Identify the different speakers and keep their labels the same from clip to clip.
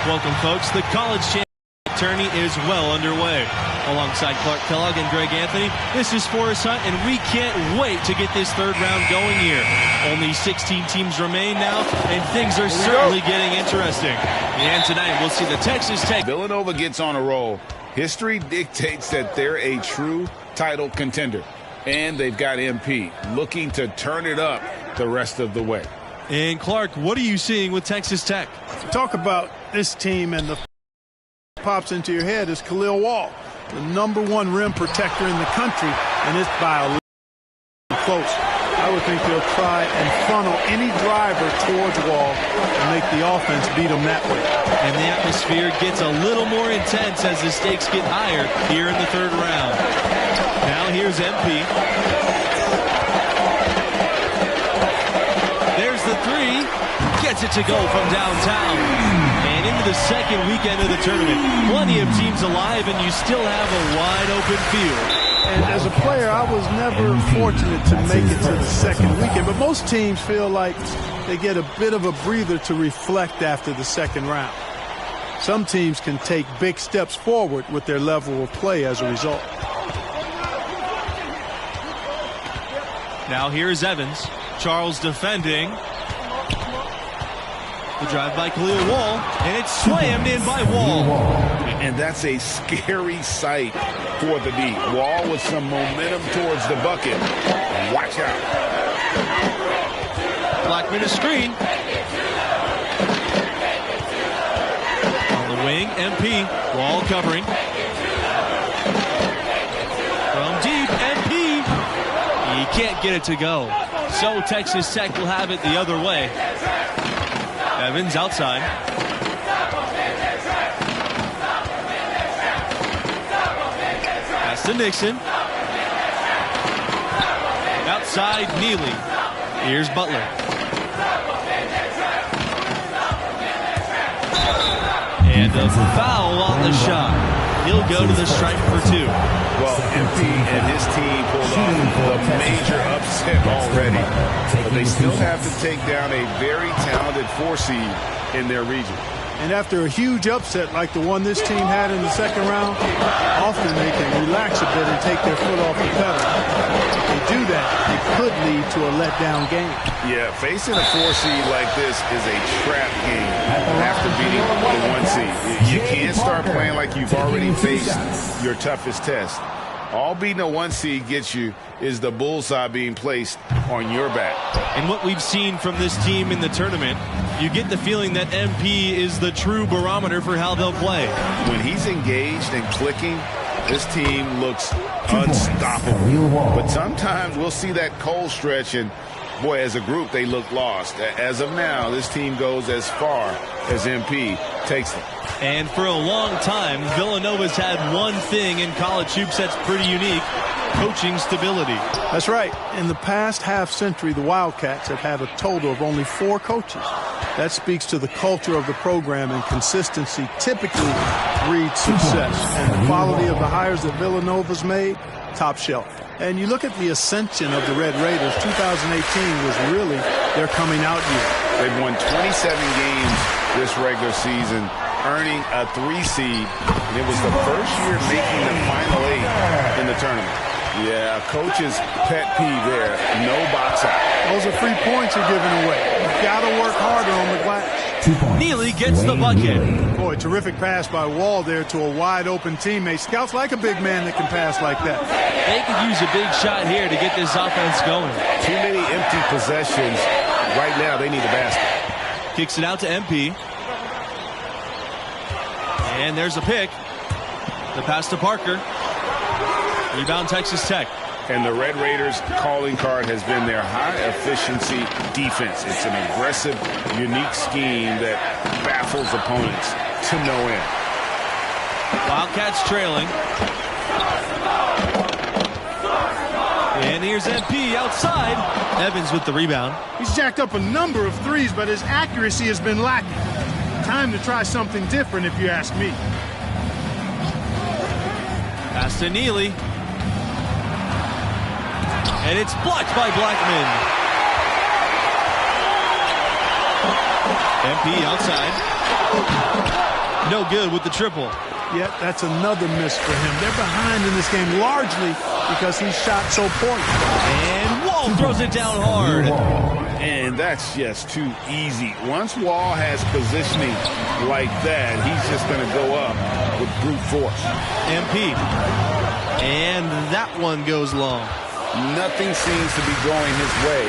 Speaker 1: Welcome, folks. The college championship tourney is well underway. Alongside Clark Kellogg and Greg Anthony, this is Forrest Hunt, and we can't wait to get this third round going here. Only 16 teams remain now, and things are certainly getting interesting. And tonight, we'll see the Texas Tech.
Speaker 2: Villanova gets on a roll. History dictates that they're a true title contender. And they've got MP looking to turn it up the rest of the way.
Speaker 1: And Clark, what are you seeing with Texas Tech?
Speaker 3: Talk about this team, and the pops into your head is Khalil Wall, the #1 rim protector in the country, and it's by a close. I would think they'll try and funnel any driver towards Wall and make the offense beat them that way.
Speaker 1: And the atmosphere gets a little more intense as the stakes get higher here in the third round. Now here's MP. There's the three. Gets it to go from downtown. And into the second weekend of the tournament. Plenty of teams alive, and you still have a wide open field.
Speaker 3: And as a player, I was never fortunate to make it to the second weekend. But most teams feel like they get a bit of a breather to reflect after the second round. Some teams can take big steps forward with their level of play as a result.
Speaker 1: Now here's Evans. Charles defending. The drive by Khalil Wall, and it's slammed in by Wall.
Speaker 2: And that's a scary sight for the D. Wall with some momentum towards the bucket. Watch out.
Speaker 1: Blackman a screen. On the wing, MP. Wall covering. From deep, MP. He can't get it to go. So Texas Tech will have it the other way. Evans outside. Pass to Nixon. Outside, Neely. Here's Butler. And a foul on the shot. He'll go to the stripe for two.
Speaker 2: Well, MP and his team pulled off the major upset already. But they still have to take down a very talented 4 seed in their region.
Speaker 3: And after a huge upset like the one this team had in the second round, often they can relax a bit and take their foot off the pedal. If they do that, it could lead to a letdown game.
Speaker 2: Yeah, facing a 4 seed like this is a trap game after beating the 1 seed. You can't start playing like you've already faced your toughest test. All beating a 1 seed gets you is the bullseye being placed on your back.
Speaker 1: And what we've seen from this team in the tournament, you get the feeling that MP is the true barometer for how they'll play.
Speaker 2: When he's engaged and clicking, this team looks unstoppable. But sometimes we'll see that cold stretch, and boy, as a group, they look lost. As of now, this team goes as far as MP takes them.
Speaker 1: And for a long time, Villanova's had one thing in college hoops that's pretty unique: coaching stability.
Speaker 3: That's right. In the past half-century, the Wildcats have had a total of only 4 coaches. That speaks to the culture of the program, and consistency typically breeds success. And the quality of the hires that Villanova's made, top shelf. And you look at the ascension of the Red Raiders, 2018 was really their coming out year.
Speaker 2: They've won 27 games this regular season, earning a 3 seed. And it was the first year making the final 8 in the tournament. Yeah, coach's pet peeve there, no box out.
Speaker 3: Those are free points you're giving away. You've got to work harder on the glass.
Speaker 1: Neely gets the bucket.
Speaker 3: Boy, terrific pass by Wall there to a wide-open teammate. Scouts like a big man that can pass like that.
Speaker 1: They could use a big shot here to get this offense going.
Speaker 2: Too many empty possessions. Right now, they need a basket.
Speaker 1: Kicks it out to MP. And there's a pick. The pass to Parker. Rebound Texas Tech.
Speaker 2: And the Red Raiders calling card has been their high-efficiency defense. It's an aggressive, unique scheme that baffles opponents to no end.
Speaker 1: Wildcats trailing. And here's MP outside. Evans with the rebound.
Speaker 3: He's jacked up a number of threes, but his accuracy has been lacking. Time to try something different, if you ask me.
Speaker 1: Pass to Neely. And it's blocked by Blackman. MP outside. No good with the triple.
Speaker 3: Yet that's another miss for him. They're behind in this game largely because he shot so poorly.
Speaker 1: And Wall throws it down hard.
Speaker 2: And that's just too easy. Once Wall has positioning like that, he's just going to go up with brute force.
Speaker 1: MP. And that one goes long.
Speaker 2: Nothing seems to be going his way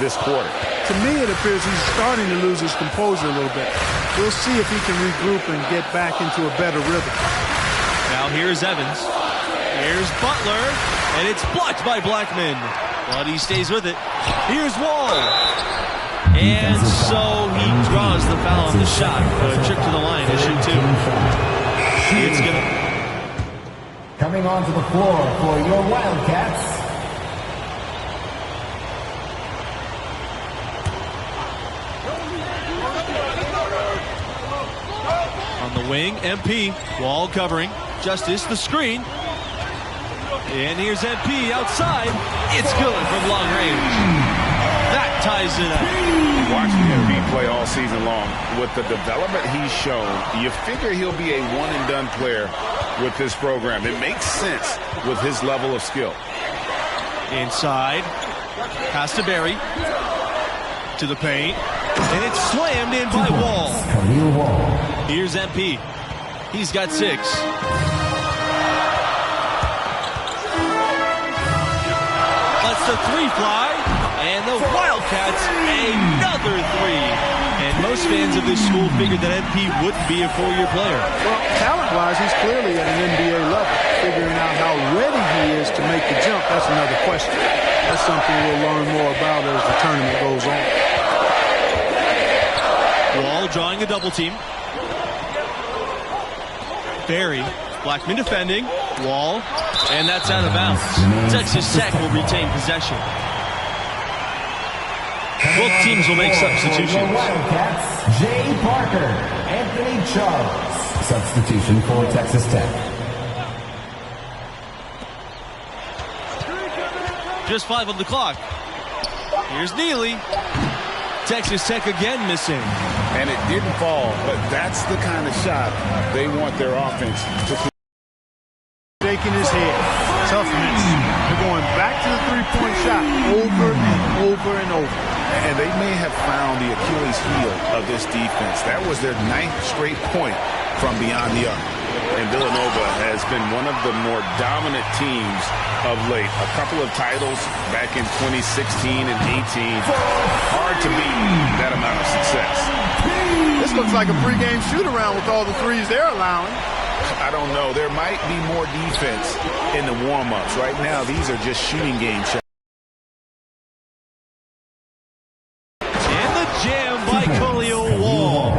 Speaker 2: this quarter.
Speaker 3: To me, it appears he's starting to lose his composure a little bit. We'll see if he can regroup and get back into a better rhythm.
Speaker 1: Now here's Evans. Here's Butler. And it's blocked by Blackman. But he stays with it. Here's Wall. And so he draws the foul on the shot. A trip to the line to shoot two. It's going to...
Speaker 4: Coming onto the floor for your Wildcats,
Speaker 1: on the wing, MP. Wall covering. Justice, the screen. And here's MP outside. It's good from long range. That ties it up.
Speaker 2: Watching MP play all season long, with the development he's shown, you figure he'll be a one-and-done player with this program. It makes sense with his level of skill.
Speaker 1: Inside. Pass to Barry. To the paint. And it's slammed in by Wall. Here's MP. He's got 6. Lets the 3 fly. And the Wildcats, another 3. And most fans of this school figured that MP wouldn't be a 4-year player.
Speaker 3: Well, talent-wise, he's clearly at an NBA level. Figuring out how ready he is to make the jump, that's another question. That's something we'll learn more about as the tournament goes on.
Speaker 1: Wall drawing a double team. Barry, Blackman defending. Wall, and that's out of bounds. Texas Tech will retain possession. Both teams will make substitutions.
Speaker 4: Wildcats, Jay Parker, Anthony Charles. Substitution for Texas Tech.
Speaker 1: Just 5 on the clock. Here's Neely. Texas Tech again missing.
Speaker 2: And it didn't fall, but that's the kind of shot they want their offense to play.
Speaker 3: Shaking his head. Toughness. They're going back to the three-point shot over and over and over.
Speaker 2: And they may have found the Achilles heel of this defense. That was their 9th straight point from beyond the arc. And Villanova has been one of the more dominant teams of late. A couple of titles back in 2016 and 18. Hard to beat that amount of success.
Speaker 3: This looks like a pregame shoot-around with all the threes they're allowing.
Speaker 2: I don't know. There might be more defense in the warm-ups. Right now, these are just shooting game shots.
Speaker 1: And the jam by Khalil Wall.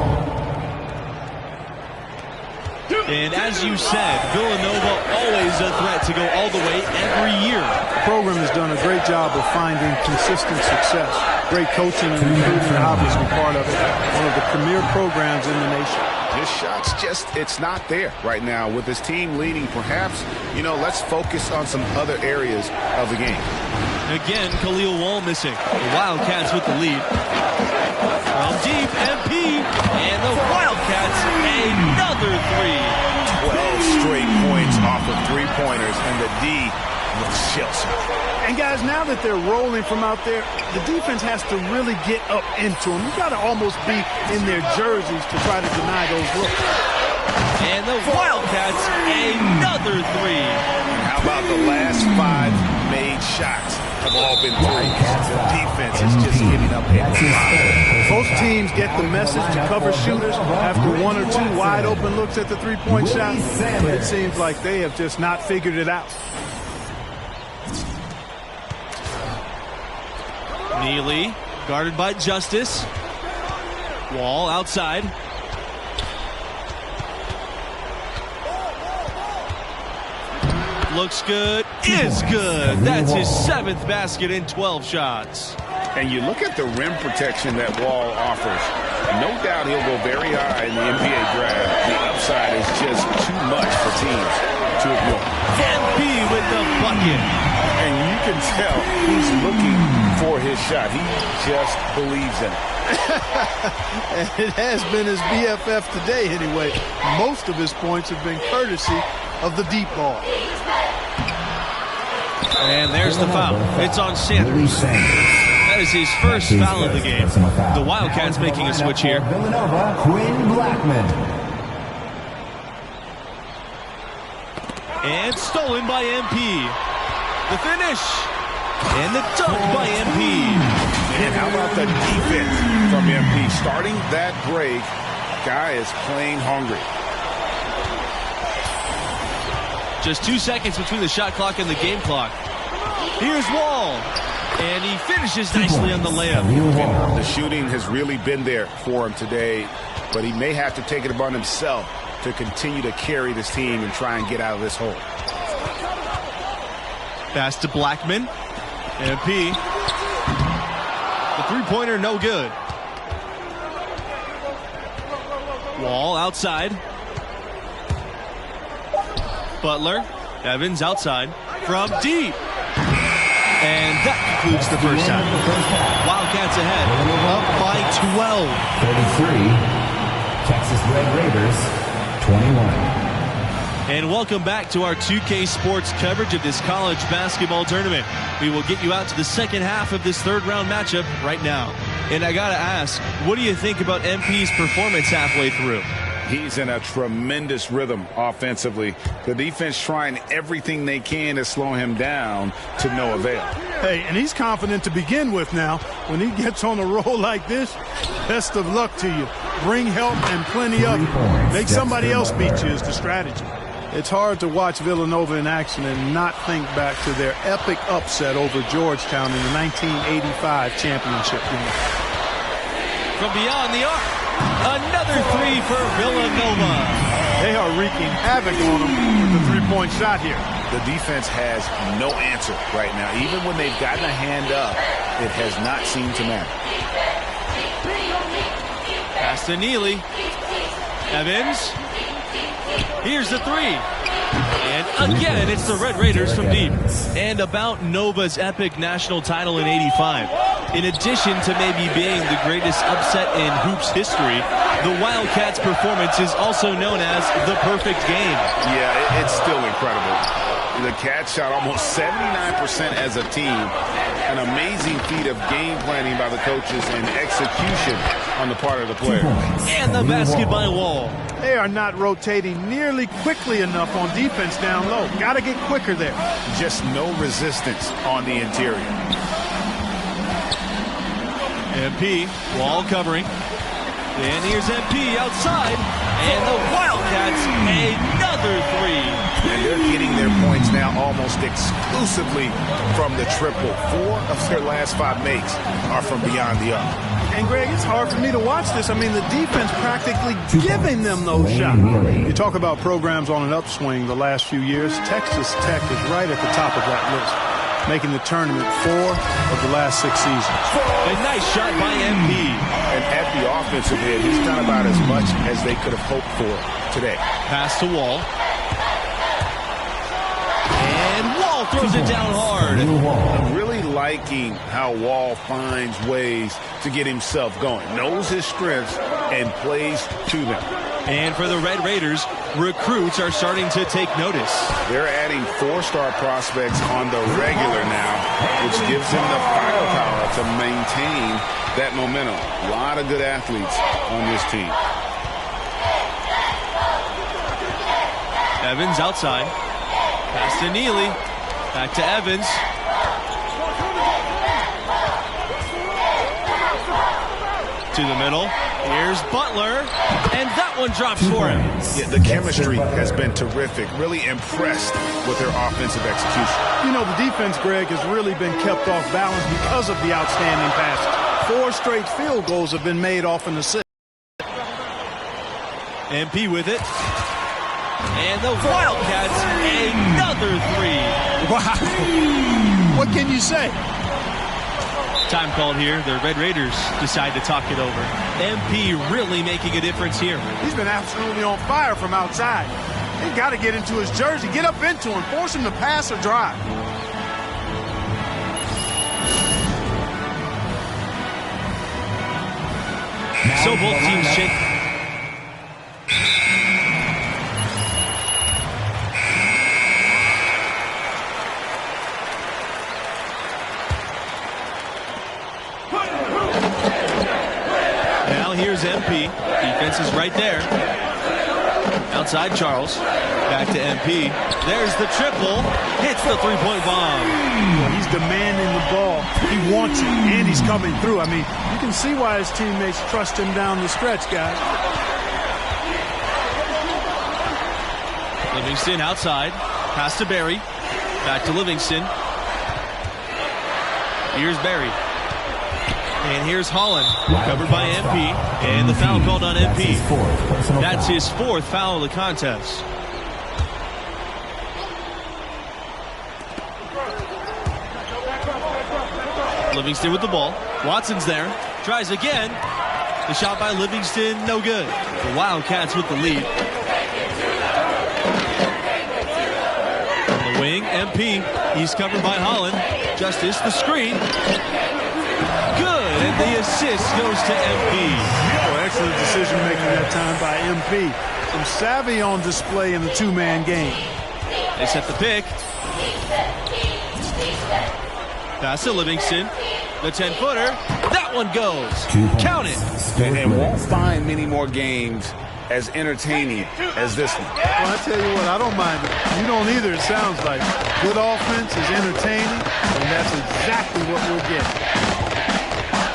Speaker 1: And as you said, Villanova always a threat to go all the way every year.
Speaker 3: The program has done a great job of finding consistent success. Great coaching and recruiting obviously part of it. One of the premier programs in the nation.
Speaker 2: His shots it's not there right now with his team leading. Perhaps, let's focus on some other areas of the game.
Speaker 1: Again, Khalil Wall missing. The Wildcats with the lead. From deep, MP, and the Wildcats, another 3.
Speaker 2: 12 straight points off of three-pointers, and the D looks Chelsea.
Speaker 3: And guys, now that they're rolling from out there, the defense has to really get up into them. You got to almost be in their jerseys to try to deny those looks.
Speaker 1: And the Wildcats, another 3.
Speaker 2: And how about the last 5 made shots? have all been threes. The defense is just giving up a lot.
Speaker 3: Both teams get the message to cover shooters after one or two wide open looks at the three-point shot, but it seems like they have just not figured it out.
Speaker 1: Neely guarded by Justice. Wall outside. Looks good. Is good. That's his 7th basket in 12 shots.
Speaker 2: And you look at the rim protection that Wall offers. No doubt he'll go very high in the NBA draft. The upside is just too much for teams to ignore.
Speaker 1: MP with the bucket.
Speaker 2: And you can tell he's looking for his shot. He just believes in it.
Speaker 3: And it has been his BFF today anyway. Most of his points have been courtesy of the deep ball.
Speaker 1: And there's the foul. It's on Sanders. That is his first foul of the game. The Wildcats making a switch here.
Speaker 4: Villanova, Quinn Blackman.
Speaker 1: And stolen by MP. The finish. And the dunk by MP.
Speaker 2: And how about the defense from MP? Starting that break, guy is playing hungry.
Speaker 1: Just 2 seconds between the shot clock and the game clock. Here's Wall. And he finishes nicely on the layup.
Speaker 2: The shooting has really been there for him today, but he may have to take it upon himself to continue to carry this team and try and get out of this hole.
Speaker 1: Pass to Blackman. MP. The three-pointer no good. Wall outside. Butler. Evans outside. From deep. And that concludes the first half. Wildcats ahead. Up by 12.
Speaker 4: 33. Texas Red Raiders, 21.
Speaker 1: And welcome back to our 2K Sports coverage of this college basketball tournament. We will get you out to the second half of this third-round matchup right now. And I got to ask, what do you think about MP's performance halfway through?
Speaker 2: He's in a tremendous rhythm offensively. The defense trying everything they can to slow him down to no avail.
Speaker 3: Hey, and he's confident to begin with now. When he gets on a roll like this, best of luck to you. Bring help and plenty of it. Make somebody else beat you is the strategy. It's hard to watch Villanova in action and not think back to their epic upset over Georgetown in the 1985 championship game.
Speaker 1: From beyond the arc, another three for Villanova.
Speaker 3: They are wreaking havoc on them with the three-point shot here.
Speaker 2: The defense has no answer right now. Even when they've gotten a hand up, it has not seemed to matter.
Speaker 1: Pass to Neely. Evans. Here's the three. And again, it's the Red Raiders from deep. And about Nova's epic national title in '85. In addition to maybe being the greatest upset in hoops history, the Wildcats' performance is also known as the perfect game.
Speaker 2: Yeah, it's still incredible. The Cats shot almost 79% as a team. An amazing feat of game planning by the coaches and execution on the part of the players.
Speaker 1: And the basket by Wall.
Speaker 3: They are not rotating nearly quickly enough on defense down low. Got to get quicker there.
Speaker 2: Just no resistance on the interior.
Speaker 1: MP, Wall covering. And here's MP outside. And the Wildcats, another three.
Speaker 2: And they're getting their points now almost exclusively from the triple. 4 of their last 5 makes are from beyond the arc.
Speaker 3: And, Greg, it's hard for me to watch this. I mean, the defense practically giving them those shots. You talk about programs on an upswing the last few years. Texas Tech is right at the top of that list, making the tournament 4 of the last 6 seasons.
Speaker 1: A nice shot by MP.
Speaker 2: And at the offensive end, he's done about as much as they could have hoped for today.
Speaker 1: Pass to Wall. And Wall throws it down hard.
Speaker 2: I'm really liking how Wall finds ways to get himself going. Knows his strengths and plays to them.
Speaker 1: And for the Red Raiders, recruits are starting to take notice.
Speaker 2: They're adding 4-star prospects on the regular now, which gives them the firepower to maintain that momentum. A lot of good athletes on this team.
Speaker 1: Evans outside. Pass to Neely. Back to Evans. To the middle. Here's Butler. And that one drops for him.
Speaker 2: Yeah, the chemistry has been terrific. Really impressed with their offensive execution.
Speaker 3: You know, the defense, Greg, has really been kept off balance because of the outstanding passes. 4 straight field goals have been made off an assist.
Speaker 1: MP with it. And the Wildcats, another 3.
Speaker 3: Wow. What can you say?
Speaker 1: Time called here. The Red Raiders decide to talk it over. MP really making a difference here.
Speaker 3: He's been absolutely on fire from outside. They got to get into his jersey, get up into him, force him to pass or drive.
Speaker 1: So both teams shake. Now here's MP. Defense is right there. Outside Charles. Back to MP. There's the triple. Hits the three-point bomb.
Speaker 3: Well, he's demanding the ball. He wants it, and he's coming through. I mean, you can see why his teammates trust him down the stretch, guys.
Speaker 1: Livingston outside. Pass to Barry. Back to Livingston. Here's Barry. And here's Holland. Covered by MP. And the foul called on MP. That's his 4th foul of the contest. Livingston with the ball. Watson's there. Tries again. The shot by Livingston, no good. The Wildcats with the lead. On the wing, MP. He's covered by Holland. Justice, the screen. Good, and the assist goes to MP.
Speaker 3: Oh, excellent decision making that time by MP. Some savvy on display in the 2-man game.
Speaker 1: They set the pick. Pass to Livingston. The 10-footer. That one goes. Count it.
Speaker 2: And won't find many more games as entertaining as this one.
Speaker 3: Well, I tell you what, I don't mind it. You don't either, it sounds like. Good offense is entertaining, and that's exactly what we'll get.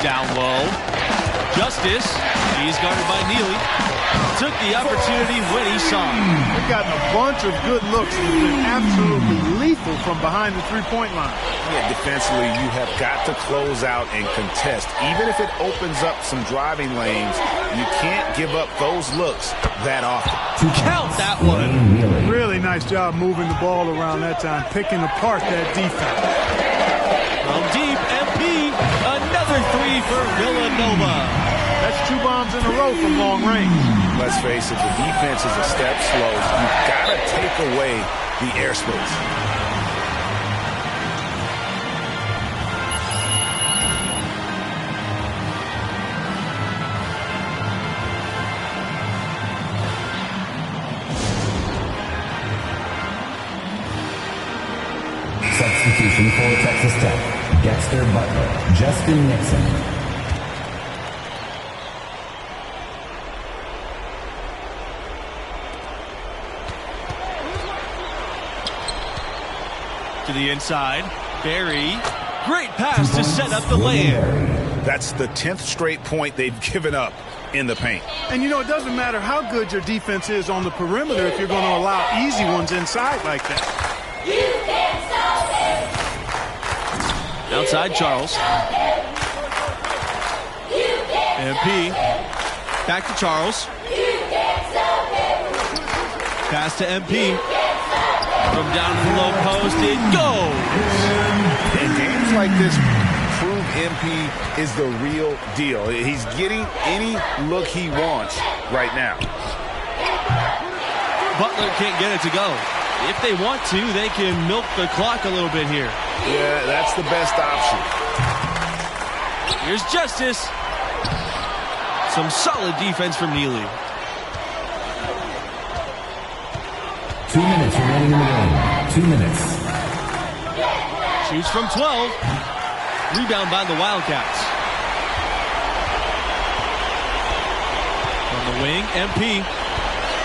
Speaker 1: Down low. Justice. He's guarded by Neely. Took the opportunity when he saw it.
Speaker 3: They've gotten a bunch of good looks that have been absolutely lethal from behind the three-point line.
Speaker 2: Yeah, defensively, you have got to close out and contest. Even if it opens up some driving lanes, you can't give up those looks that often.
Speaker 1: Count that one.
Speaker 3: Really nice job moving the ball around that time, picking apart that defense.
Speaker 1: From deep, MP. Another 3 for Villanova.
Speaker 3: That's 2 bombs in a row from long range.
Speaker 2: Let's face it, the defense is a step slow. You've got to take away the airspace.
Speaker 4: Substitution for Texas Tech. Dexter Butler. Justin Nixon.
Speaker 1: To the inside. Barry. Great pass to set up the lay-in.
Speaker 2: That's the 10th straight point they've given up in the paint.
Speaker 3: And, you know, it doesn't matter how good your defense is on the perimeter if you're going to allow easy ones inside like that.
Speaker 1: Outside Charles. MP. Back to Charles. Pass to MP. From down in the low post, it goes.
Speaker 2: In games like this, prove MP is the real deal. He's getting any look he wants right now.
Speaker 1: Butler can't get it to go. If they want to, they can milk the clock a little bit here.
Speaker 2: Yeah, that's the best option.
Speaker 1: Here's Justice. Some solid defense from Neely.
Speaker 4: 2 minutes remaining in the game. 2 minutes.
Speaker 1: Shoots from 12. Rebound by the Wildcats. On the wing, MP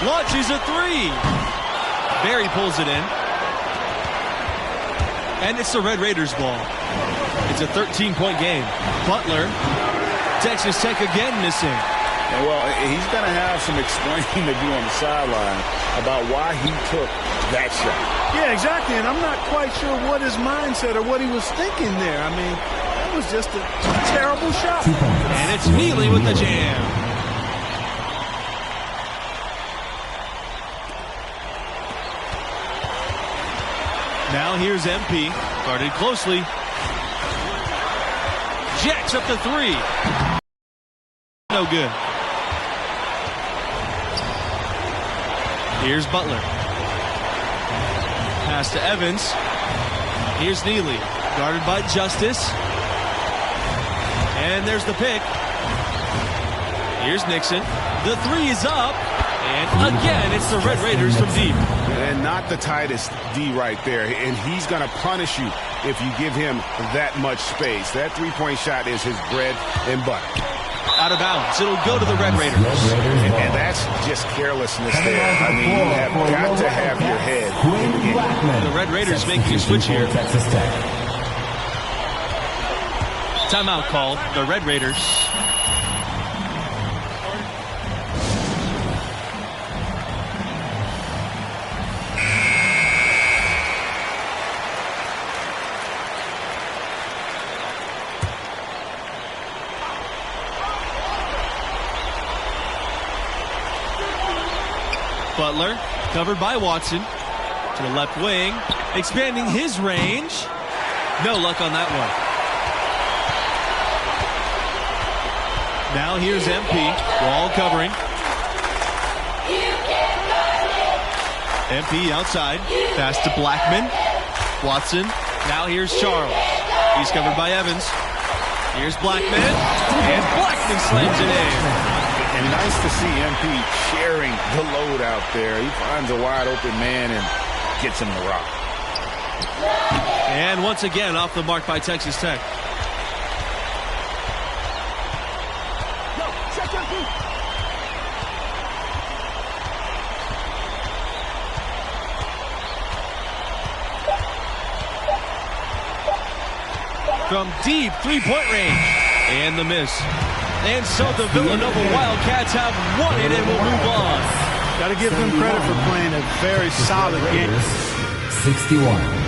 Speaker 1: launches a 3. Barry pulls it in. And it's the Red Raiders ball. It's a 13-point game. Butler to Texas Tech again missing.
Speaker 2: And well, he's going to have some explaining to do on the sideline about why he took that shot.
Speaker 3: Yeah, exactly. And I'm not quite sure what his mindset or what he was thinking there. I mean, that was just a terrible shot.
Speaker 1: And it's Neely with the jam. Now here's MP, guarded closely. Jacks up the three. No good. Here's Butler. Pass to Evans. Here's Neely, guarded by Justice. And there's the pick. Here's Nixon. The three is up. And again, it's the Red Raiders from deep.
Speaker 2: And not the tightest D right there. And he's going to punish you if you give him that much space. That three-point shot is his bread and butter.
Speaker 1: Out of bounds. It'll go to the Red Raiders.
Speaker 2: And that's just carelessness there. I mean, you have got to have your head in the game.
Speaker 1: The Red Raiders making a switch here. Timeout called. The Red Raiders. Butler, covered by Watson, to the left wing, expanding his range. No luck on that one. Now here's MP, wall covering. MP outside, pass to Blackman. Watson, now here's Charles. He's covered by Evans. Here's Blackman, and Blackman slams it in.
Speaker 2: And nice to see MP sharing the load out there. He finds a wide open man and gets him the rock.
Speaker 1: And once again, off the mark by Texas Tech. From deep three-point range. And the miss. And so the Villanova Wildcats have won it and will move on.
Speaker 3: Got to give them credit for playing a very solid game.
Speaker 4: 61.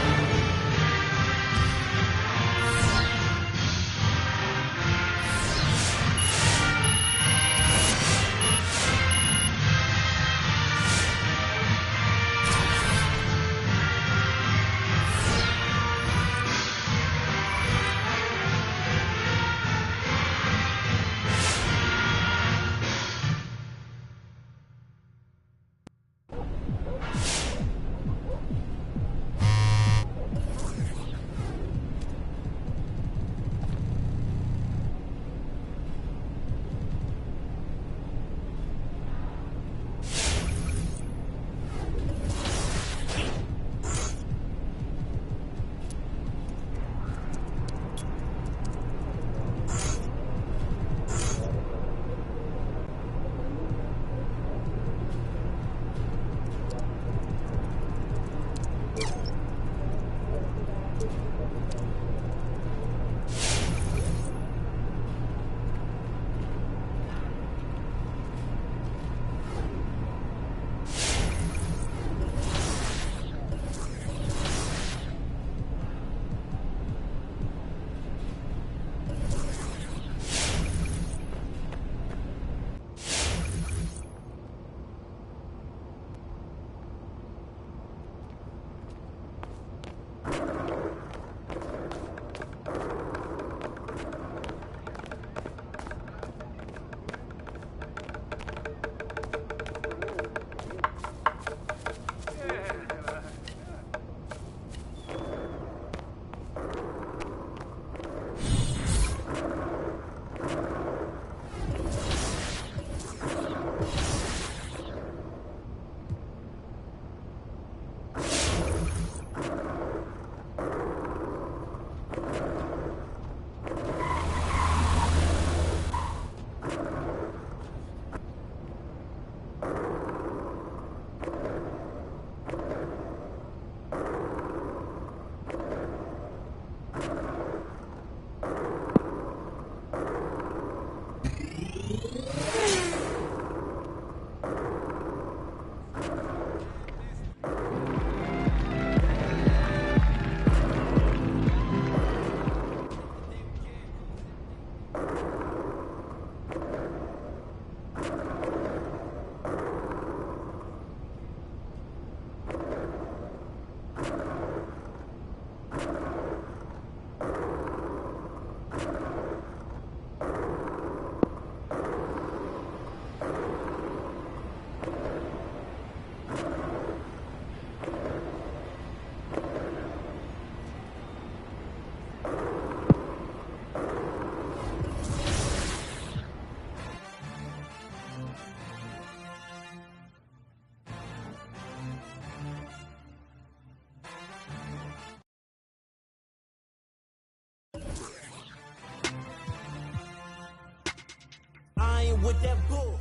Speaker 5: with that bull.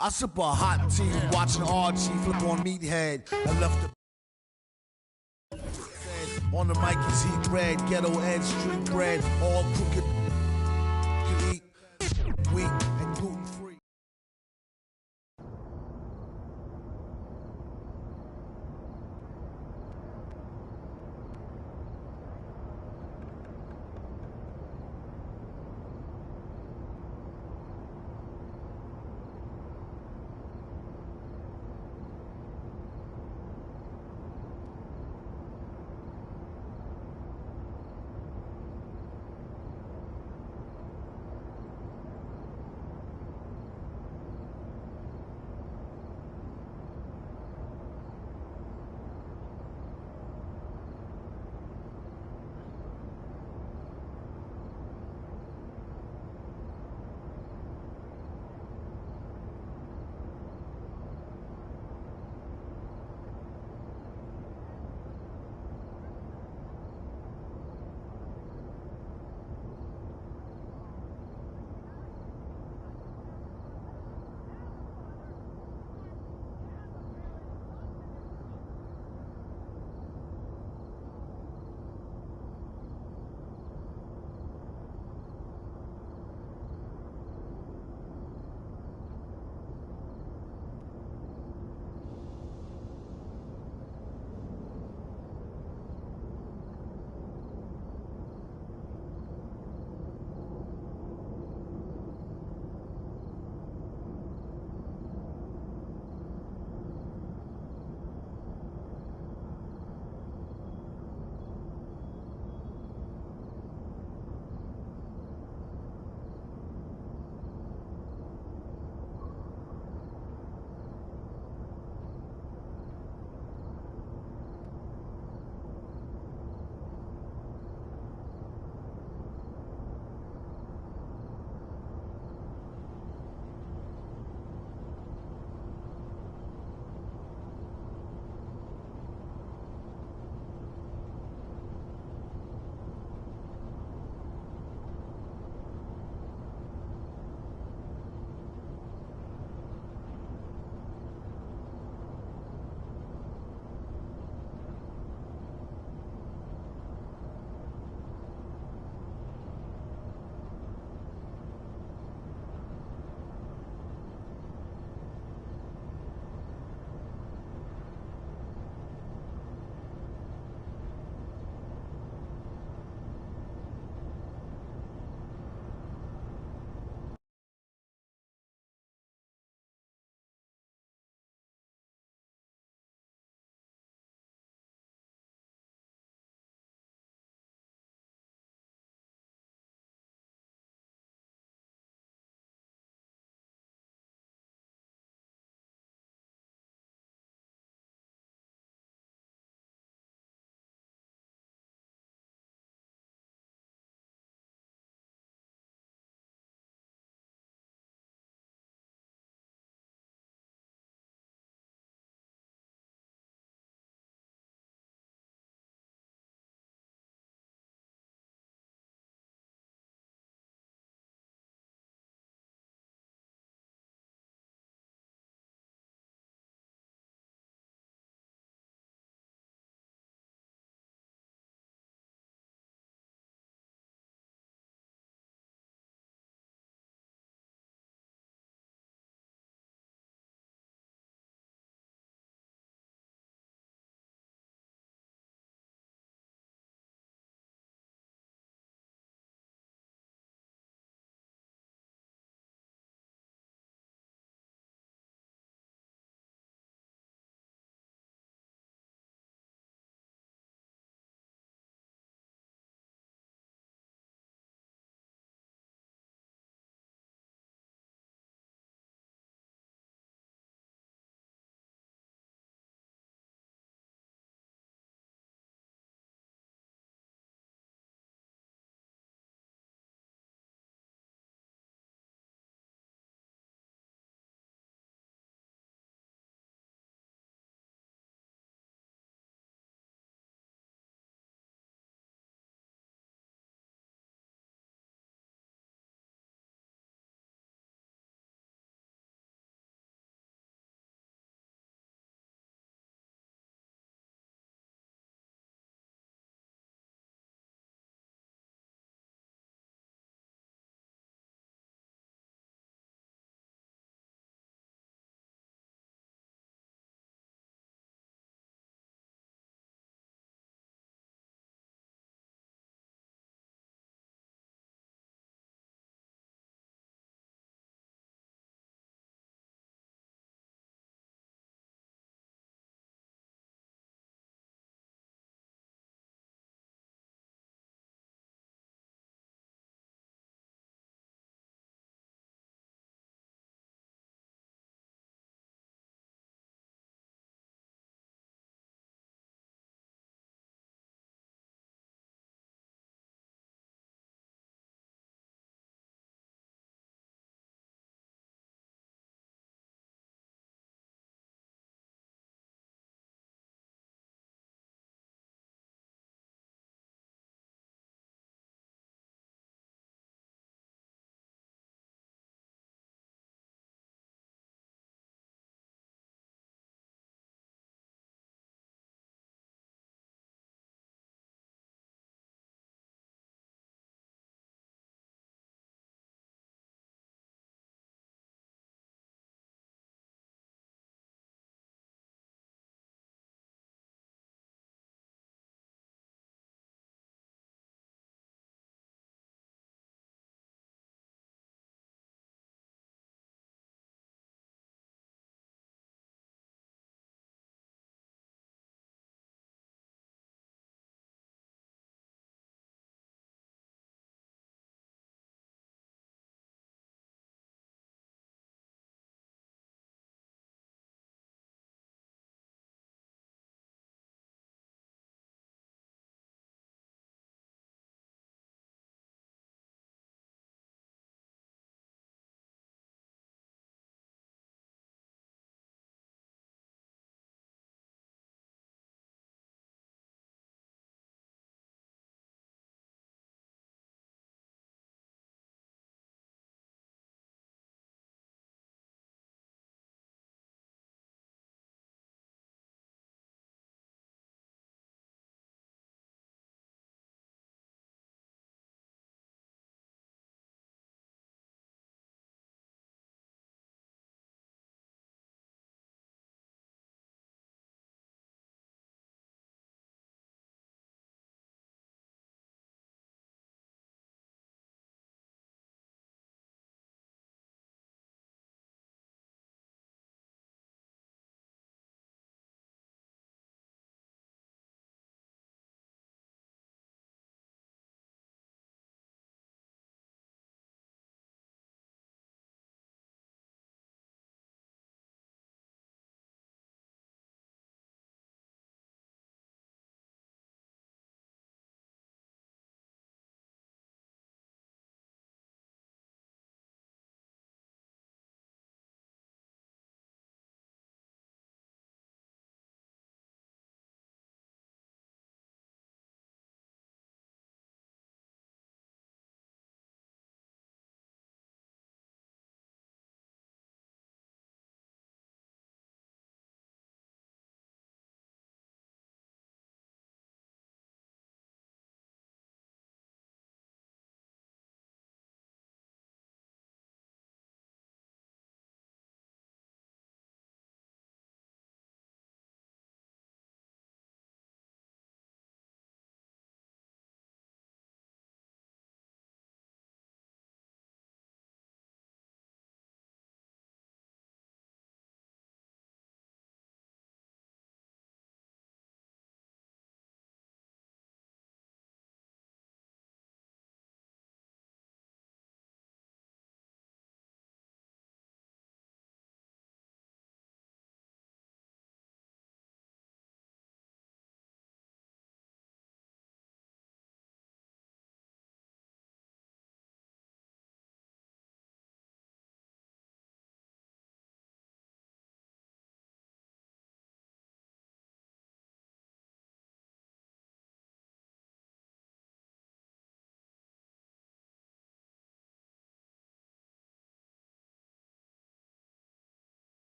Speaker 5: I sip a hot tea, watching Archie flip on Meathead. I left the on the mic is heat red, ghetto edge, street bread, all crooked